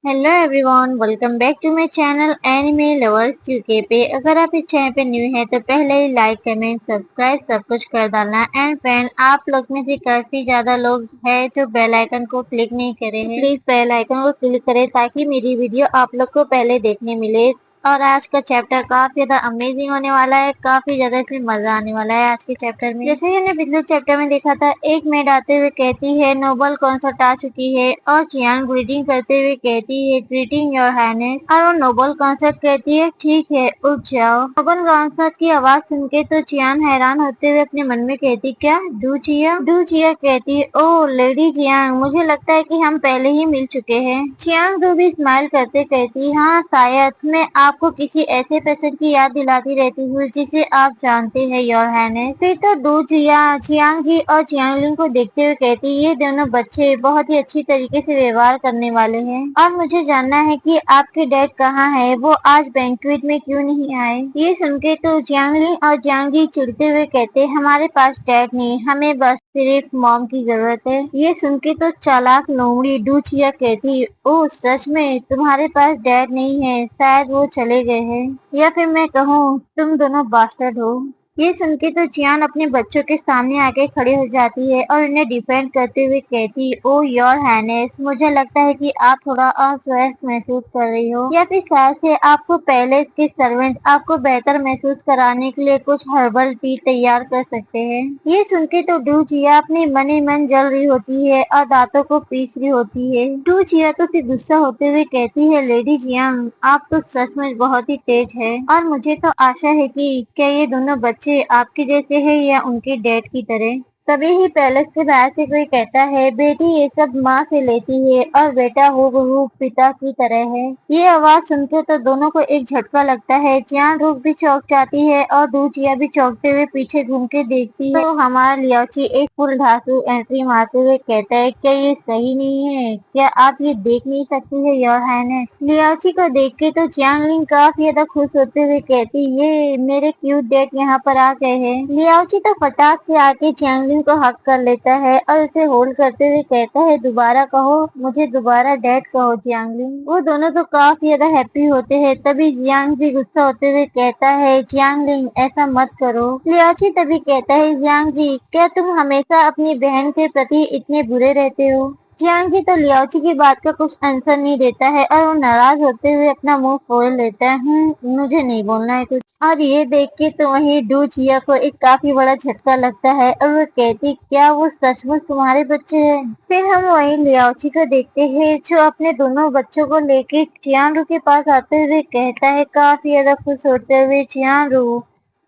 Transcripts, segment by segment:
Hello everyone, welcome back to my channel anime lovers UK पे। अगर आप इस चैनल पे न्यू हैं तो पहले ही लाइक कमेंट सब्सक्राइब सब कुछ कर डालना। एंड फ्रेंड, आप लोग में से काफी ज्यादा लोग हैं जो बेल आइकन को क्लिक नहीं करे हैं। प्लीज बेल आइकन को क्लिक करें ताकि मेरी वीडियो आप लोग को पहले देखने मिले। और आज का चैप्टर काफी ज्यादा अमेजिंग होने वाला है, काफी ज्यादा इसमें मजा आने वाला है आज के चैप्टर में। जैसे हमने पिछले चैप्टर में देखा था, एक मेड आते हुए कहती है नोबल कॉन्सर्ट आ चुकी है और चियान ग्रीटिंग करते हुए कहती है ग्रीटिंग योर हाइनेस। और वो नोबल कॉन्सर्ट कहती है ठीक है उठ जाओ। नोबल कॉन्सर्ट की आवाज सुन के तो चियान हैरान होते हुए अपने मन में कहती क्या डू चिया कहती है ओ लेडी चियांग, मुझे लगता है कि हम पहले ही मिल चुके हैं। चियांग जो भी स्माइल करते कहती हाँ शायद मैं आपको किसी ऐसे पर्सन की याद दिलाती रहती हूँ जिसे आप जानते हैं योर हाइनेस। फिर तो डू चिया चियांग जी और चियांगलिंग को देखते हुए कहती ये दोनों बच्चे बहुत ही अच्छी तरीके से व्यवहार करने वाले हैं और मुझे जानना है कि आपके डैड कहाँ है, वो आज बैंक्वेट में क्यों नहीं आए। ये सुन के तो चियांगलिंग और चियांग जी चिढ़ते हुए कहते हमारे पास डैड नहीं, हमें बस सिर्फ मॉम की जरूरत है। ये सुन के तो चालाक लोमड़ी डू चिया कहती ओह सच में तुम्हारे पास डैड नहीं है, शायद वो चले गए हैं या फिर मैं कहूँ तुम दोनों बास्टर्ड हो। ये सुन के तो चियान अपने बच्चों के सामने आके खड़ी हो जाती है और उन्हें डिफेंड करते हुए कहती ओ योर हाइनेस, मुझे लगता है कि आप थोड़ा अस्वस्थ महसूस कर रही हो या फिर शायद से आपको पहले के सर्वेंट आपको बेहतर महसूस कराने के लिए कुछ हर्बल टी तैयार कर सकते हैं। ये सुन के तो डू चिया अपनी मन ही मन जल रही होती है और दांतों को पीस रही होती है। डू चिया तो फिर गुस्सा होते हुए कहती है लेडी जियांग, आप तो सचमुच बहुत ही तेज है और मुझे तो आशा है कि क्या ये दोनों बच्चे आपके जैसे हैं या उनके डैड की तरह। तभी ही पैलेस के बाहर से कोई कहता है बेटी ये सब माँ से लेती है और बेटा हूबहू पिता की तरह है। ये आवाज सुनकर तो दोनों को एक झटका लगता है। चियान रुक भी चौंक जाती है और डू चिया भी चौंकते हुए पीछे घूम के देखती है तो हमारा लियाची एक फुल ढांसू एंट्री मारते हुए कहता है क्या ये सही नहीं है, क्या आप ये देख नहीं सकती है योर हाइनेस। लियाची को देख के तो चियांगलिंग काफी ज्यादा खुश होते हुए कहती ये मेरे क्यूट डैड यहाँ पर आ गए हैं। लियाची तो फटाक से आके चियांगलिंग को हक कर लेता है और उसे होल्ड करते हुए कहता है दोबारा कहो, मुझे दोबारा डैड कहो चियांगलिंग। वो दोनों तो काफी ज्यादा हैप्पी होते हैं। तभी जियांग जी गुस्सा होते हुए कहता है चियांगलिंग ऐसा मत करो। लियाची तभी कहता है जियांग जी क्या तुम हमेशा अपनी बहन के प्रति इतने बुरे रहते हो। जियांग जी तो लियाची की बात का कुछ आंसर नहीं देता है और वो नाराज होते हुए अपना मुंह फोड़ लेता है। मुझे नहीं बोलना है कुछ। और ये देख के तो वही डू चिया को एक काफी बड़ा झटका लगता है और वो कहती क्या वो सचमुच तुम्हारे बच्चे हैं। फिर हम वही लियाची को देखते हैं जो अपने दोनों बच्चों को लेके चियांग के पास आते हुए कहता है काफी ज्यादा खुश होते हुए चियांग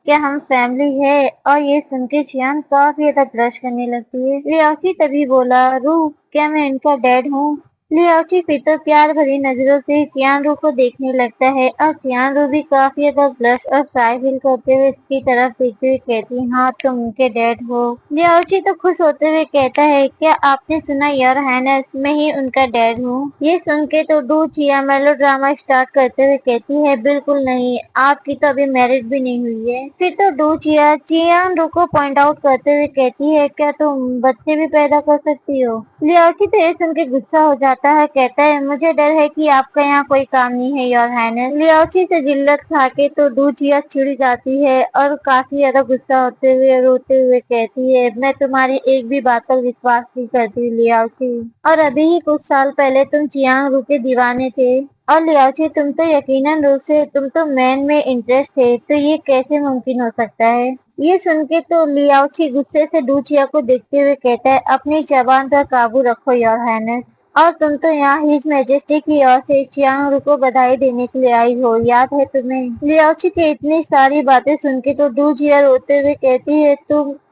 क्या हम फैमिली है। और ये सुन के चियान काफी ज्यादा ब्लश करने लगती है। लियाची तभी बोला रू क्या मैं इनका डैड हूँ। लियाची फिर तो प्यार भरी नजरों से चियान रू को देखने लगता है और चियान रू भी काफी ज्यादा ब्लश और साय फील करते हुए इसकी तरफ देखते हुए कहती हाँ तुम उनके डैड हो। लियाची तो खुश होते हुए कहता है क्या आपने सुना योर हाइनेस, मैं ही उनका डैड हूँ। ये सुन के तो डू चिया मेलो ड्रामा स्टार्ट करते हुए कहती है बिल्कुल नहीं, आपकी तो अभी मैरिज भी नहीं हुई है। फिर तो डू चिया चियांग रू को पॉइंट आउट करते हुए कहती है क्या तुम बच्चे भी पैदा कर सकती हो। लियाची तो ये सुन के गुस्सा हो जाता है, कहता है मुझे डर है कि आपका यहाँ कोई काम नहीं है योर हाइनेस। लियाची से जिल्लत खा के तो डू चिया चिढ़ जाती है और काफी ज्यादा गुस्सा होते हुए रोते हुए कहती है मैं तुम्हारी एक भी बात पर विश्वास नहीं करती लियाची, और अभी ही कुछ साल पहले तुम चियांग रू के दीवाने थे और लियाची तुम तो यकीनन रूप से तुम तो मैन में इंटरेस्ट थे, तो ये कैसे मुमकिन हो सकता है। ये सुन के तो लियाची गुस्से से डू चिया को देखते हुए कहता है अपनी जबान पर काबू रखो योर हाइनेस, और तुम तो यहाँ हिज मैजेस्टी की ओर से चियांग रू को बधाई देने के लिए आई हो, याद है तुम्हें। लियाची की इतनी सारी बातें सुन के तो डू चिया रोते हुए कहती है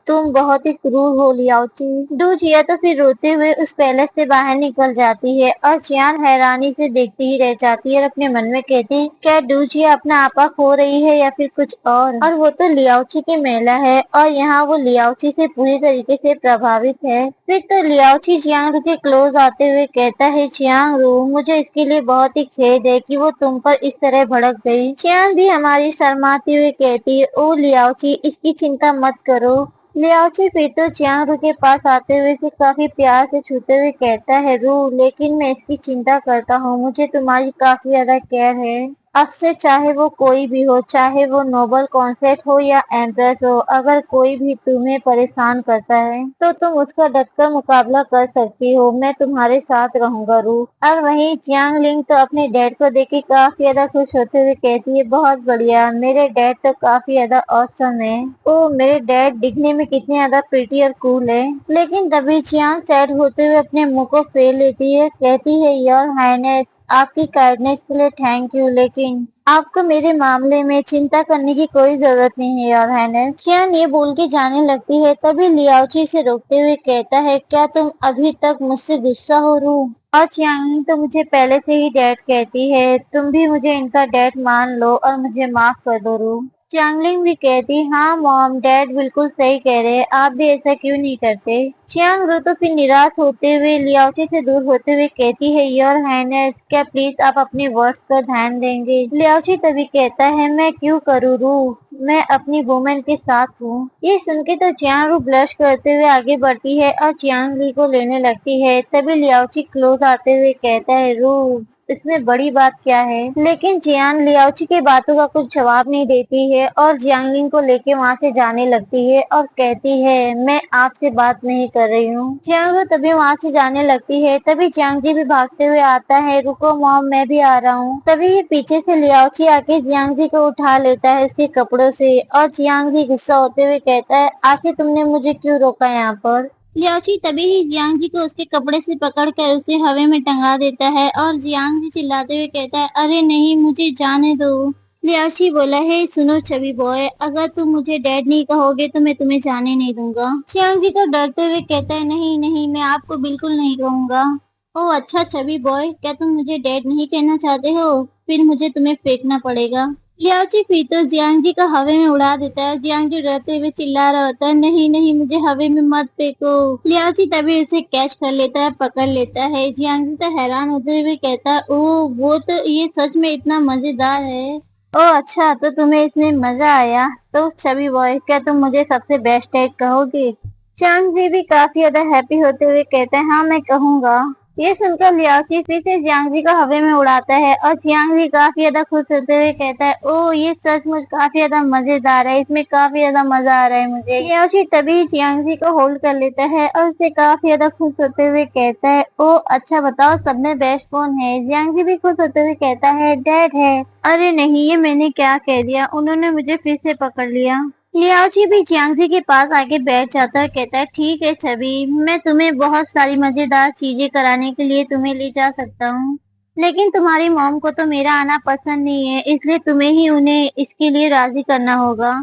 तुम बहुत ही क्रूर हो लियाची। डू चिया तो फिर रोते हुए उस पैलेस से बाहर निकल जाती है और चियान हैरानी से देखती ही रह जाती है और अपने मन में कहती है क्या डू चिया अपना आपा खो रही है या फिर कुछ और वो तो लियाची की महिला है और यहाँ वो लियाची से पूरी तरीके से प्रभावित है। फिर तो लियाची चियांग रू के क्लोज आते हुए कहता है चियांग रू मुझे इसके लिए बहुत ही खेद है कि वो तुम पर इस तरह भड़क गई। चियांग भी हमारी शर्माती हुए कहती है ओ लियाची इसकी चिंता मत करो, लियाओची फिर तो चियांग के पास आते हुए इसे काफी प्यार से छूते हुए कहता है, रू लेकिन मैं इसकी चिंता करता हूँ, मुझे तुम्हारी काफी ज्यादा केयर है। अब से चाहे वो कोई भी हो, चाहे वो नोबल कॉन्सेप्ट हो या एम्प्रेस हो, अगर कोई भी तुम्हें परेशान करता है तो तुम उसका डटकर मुकाबला कर सकती हो, मैं तुम्हारे साथ रहूंगा रू। और वहीं चियांग लिंग तो अपने डैड को देख के काफी ज्यादा खुश होते हुए कहती है, बहुत बढ़िया, मेरे डैड तो काफी ज्यादा ऑसम है। ओ मेरे डैड दिखने में कितने ज्यादा प्रिटी और कूल है। लेकिन तभी चियांग सैड होते हुए अपने मुंह को फेर लेती है, कहती है, योर हाइनेस, आपकी काइंडनेस के लिए थैंक यू, लेकिन आपको मेरे मामले में चिंता करने की कोई जरूरत नहीं है योर हाइनेस। चियान ये बोल के जाने लगती है, तभी लियाओची से रोकते हुए कहता है, क्या तुम अभी तक मुझसे गुस्सा हो रू? और चियांग तो मुझे पहले से ही डैड कहती है, तुम भी मुझे इनका डैड मान लो और मुझे माफ कर दो रू। चियांगलिंग भी कहती, हाँ मॉम, डैड बिल्कुल सही कह रहे हैं, आप भी ऐसा क्यों नहीं करते। चियांग रू तो फिर निराश होते हुए लियाओची से दूर होते हुए कहती है, योर हाइनेस, क्या प्लीज आप अपने वर्ड्स पर ध्यान देंगे। लियाओची तभी कहता है, मैं क्यों करूँ रू, मैं अपनी वुमेन के साथ हूँ। ये सुन के तो चियांग रू ब्लश करते हुए आगे बढ़ती है और चियांग ली को लेने लगती है। तभी लियाओची क्लोज आते हुए कहता है, रू इसमें बड़ी बात क्या है। लेकिन जियान लियाओची के बातों का कुछ जवाब नहीं देती है और जियांगलिंग को लेके वहाँ से जाने लगती है और कहती है, मैं आपसे बात नहीं कर रही हूँ। जियांग तभी वहाँ से जाने लगती है। तभी जियांगजी भी भागते हुए आता है, रुको मॉम, मैं भी आ रहा हूँ। तभी ये पीछे से लियाओची आके जियांगजी को उठा लेता है इसके कपड़ों से और जियांगजी गुस्सा होते हुए कहता है, आखिर तुमने मुझे क्यों रोका यहाँ पर। लियाओची तभी ही जियांग जी को उसके कपड़े से पकड़कर उसे हवा में टंगा देता है और जियांग जी चिल्लाते हुए कहता है, अरे नहीं, मुझे जाने दो। लियाओची बोला, हे सुनो छवि बॉय, अगर तुम मुझे डैड नहीं कहोगे तो मैं तुम्हें जाने नहीं दूंगा। जियांग जी तो डरते हुए कहता है, नहीं नहीं, मैं आपको बिल्कुल नहीं कहूंगा। ओह अच्छा छवि बॉय, क्या तुम मुझे डैड नहीं कहना चाहते हो? फिर मुझे तुम्हें फेंकना पड़ेगा। लियाओची फिर तो जियांगजी को हवा में उड़ा देता है। जियांगजी डरते हुए चिल्ला रहा होता है, नहीं नहीं, मुझे हवा में मत फेंको। लियाओची तभी उसे कैच कर लेता है, पकड़ लेता है। जियांगजी तो हैरान होते हुए कहता है, ओह वो तो ये सच में इतना मजेदार है। ओह अच्छा, तो तुम्हें इसमें मजा आया। तो छवि बॉय, क्या तुम मुझे सबसे बेस्ट डैड कहोगे? जियांगजी भी काफी ज्यादा हैप्पी होते हुए कहते हैं, हाँ मैं कहूंगा। ये सुनकर लियाओची फिर से जियांगजी को हवा में उड़ाता है और जियांगजी काफी ज्यादा खुश होते हुए कहता है, ओ ये सचमुच काफी ज्यादा मजेदार है, इसमें काफी ज्यादा मजा आ रहा है मुझे। लियाओची तभी जियांगजी को होल्ड कर लेता है और उसे काफी ज्यादा खुश होते हुए कहता है, ओ अच्छा बताओ, सब में बेस्ट कौन है? जियांगजी भी खुश होते हुए कहता है, डैड है। अरे नहीं, ये मैंने क्या कह दिया, उन्होंने मुझे फिर से पकड़ लिया। लियाओची भी जियांगजी के पास आके बैठ जाता है, कहता है, ठीक है छवि, मैं तुम्हें बहुत सारी मजेदार चीजें कराने के लिए तुम्हें ले जा सकता हूँ, लेकिन तुम्हारी मॉम को तो मेरा आना पसंद नहीं है, इसलिए तुम्हें ही उन्हें इसके लिए राजी करना होगा।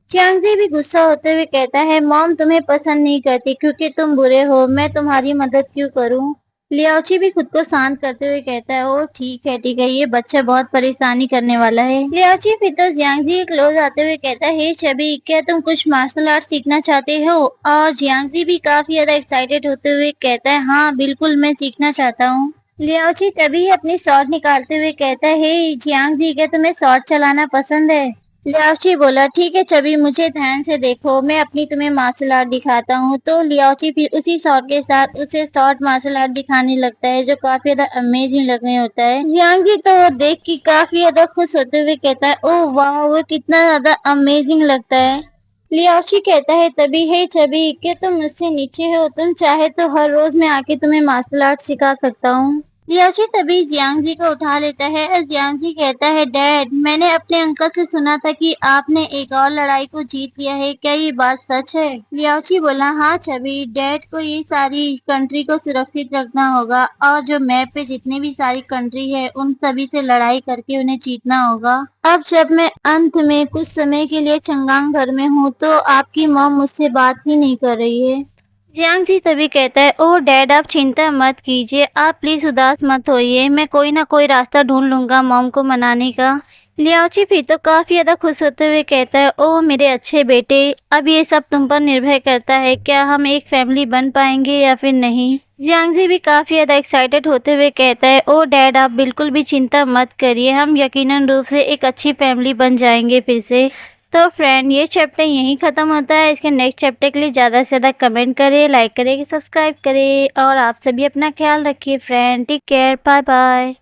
जियांगजी भी गुस्सा होते हुए कहता है, मॉम तुम्हें पसंद नहीं करती क्योंकि तुम बुरे हो, मैं तुम्हारी मदद क्यों करूँ। लियाओची भी खुद को शांत करते हुए कहता है, ओ ठीक है, ये बच्चा बहुत परेशानी करने वाला है। लियाओची फिर तो जियांगजी के क्लोज आते हुए कहता है, हे छवि, क्या तुम कुछ मार्शल आर्ट सीखना चाहते हो? और जियांगजी भी काफी ज्यादा एक्साइटेड होते हुए कहता है, हाँ बिल्कुल, मैं सीखना चाहता हूँ। लियाओची तभी अपनी शॉर्ट निकालते हुए कहता है, हे जियांगजी, क्या तुम्हें शॉर्ट चलाना पसंद है? लियाओची बोला, ठीक है छवि, मुझे ध्यान से देखो, मैं अपनी तुम्हें मार्शल आर्ट दिखाता हूँ। तो लियाओची फिर उसी शॉट के साथ उसे शॉर्ट मार्शल आर्ट दिखाने लगता है, जो काफी ज्यादा अमेजिंग लगने होता है। जियांगजी तो वो देख के काफी ज्यादा खुश होते हुए कहता है, ओह वाह, वो कितना ज्यादा अमेजिंग लगता है। लियाओची कहता है तभी, हे छवि, क्या तुम मुझसे नीचे हो? तुम चाहे तो हर रोज मैं आके तुम्हें मार्शल आर्ट सिखा सकता हूँ। लियाओची तभी जियांगजी को उठा लेता है और जियांगजी कहता है, डैड, मैंने अपने अंकल से सुना था कि आपने एक और लड़ाई को जीत लिया है, क्या ये बात सच है? लियाओची बोला, हाँ छवि, डैड को ये सारी कंट्री को सुरक्षित रखना होगा और जो मैप पे जितनी भी सारी कंट्री है उन सभी से लड़ाई करके उन्हें जीतना होगा। अब जब मैं अंत में कुछ समय के लिए चंगांग घर में हूँ तो आपकी मॉम मुझसे बात ही नहीं कर रही है। जियांगजी तभी कहता है, ओह डैड, आप चिंता मत कीजिए, आप प्लीज उदास मत होइए, मैं कोई ना कोई रास्ता ढूंढ लूंगा मॉम को मनाने का। लियाओची फिर तो काफी ज्यादा खुश होते हुए कहता है, ओह मेरे अच्छे बेटे, अब ये सब तुम पर निर्भर करता है, क्या हम एक फैमिली बन पाएंगे या फिर नहीं। जियांगजी भी काफी ज्यादा एक्साइटेड होते हुए कहता है, ओह डैड, आप बिल्कुल भी चिंता मत करिए, हम यकीनन रूप से एक अच्छी फैमिली बन जाएंगे फिर से। तो फ्रेंड ये चैप्टर यहीं ख़त्म होता है। इसके नेक्स्ट चैप्टर के लिए ज़्यादा से ज़्यादा कमेंट करें, लाइक करें, सब्सक्राइब करें और आप सभी अपना ख्याल रखिए friend. Take care, bye bye.